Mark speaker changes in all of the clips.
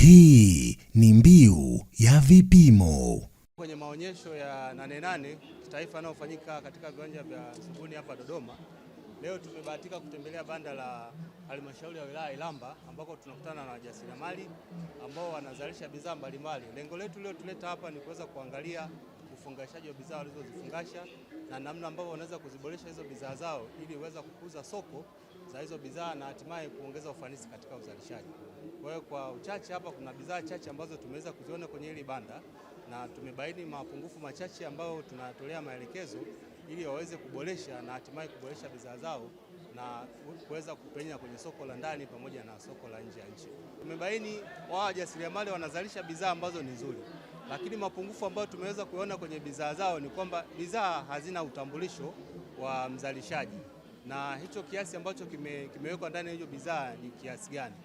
Speaker 1: Hii ni Mbiu ya Vipimo.
Speaker 2: Kwenye maonyesho ya Nane Nane kitaifa yanayofanyika katika viwanja vya Suguni hapa Dodoma, leo tumebahatika kutembelea banda la halmashauri ya wilaya Ilamba ambako tunakutana na wajasiriamali ambao wanazalisha bidhaa mbalimbali. Lengo letu leo tuleta hapa ni kuweza kuangalia ufungashaji wa bidhaa walizozifungasha na namna ambavyo wanaweza kuziboresha hizo bidhaa zao ili uweze kukuza soko za hizo bidhaa na hatimaye kuongeza ufanisi katika uzalishaji. Kwa hiyo kwa uchache hapa kuna bidhaa chache ambazo tumeweza kuziona kwenye hili banda na tumebaini mapungufu machache ambayo tunatolea maelekezo ili waweze kuboresha na hatimaye kuboresha bidhaa zao na kuweza kupenya kwenye soko la ndani pamoja na soko la nje ya nchi. Tumebaini wajasiriamali wanazalisha bidhaa ambazo ni nzuri, lakini mapungufu ambayo tumeweza kuona kwenye bidhaa zao ni kwamba bidhaa hazina utambulisho wa mzalishaji na hicho kiasi ambacho kimewekwa ndani ya hiyo bidhaa ni kiasi gani.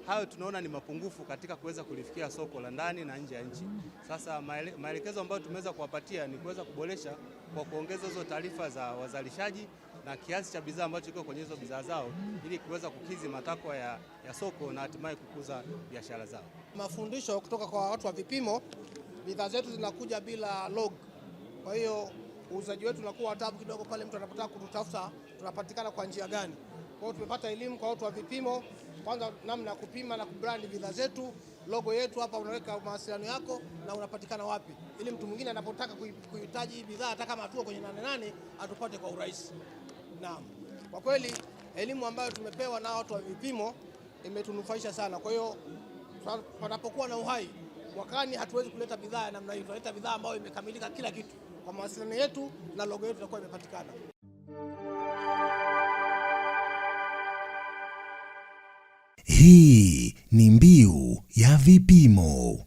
Speaker 2: Hayo tunaona ni mapungufu katika kuweza kulifikia soko la ndani na nje ya nchi. Sasa maelekezo ambayo tumeweza kuwapatia ni kuweza kuboresha kwa kuongeza hizo taarifa za wazalishaji na kiasi cha bidhaa ambacho kiko kwenye hizo bidhaa zao ili kuweza kukidhi matakwa ya soko na hatimaye kukuza biashara zao.
Speaker 3: Mafundisho kutoka kwa watu wa vipimo, bidhaa zetu zinakuja bila log. Kwa hiyo uuzaji wetu unakuwa tabu kidogo pale mtu anapotaka kututafuta tunapatikana kwa njia gani. Kwa hiyo tumepata elimu kwa watu wa vipimo, kwanza namna ya kupima na kubrand bidhaa zetu, logo yetu hapa unaweka mawasiliano yako na unapatikana wapi, ili mtu mwingine anapotaka kuhitaji bidhaa hata kama atuko kwenye Nane Nane atupate kwa urahisi. Naam. Kwa kweli elimu ambayo tumepewa na watu wa vipimo imetunufaisha sana. Kwa hiyo panapokuwa na uhai mwakani hatuwezi kuleta bidhaa ya namna hiyo, tunaleta bidhaa ambayo imekamilika kila kitu. Kwa mawasiliano yetu na logo yetu itakuwa imepatikana.
Speaker 1: Hii ni Mbiu ya Vipimo.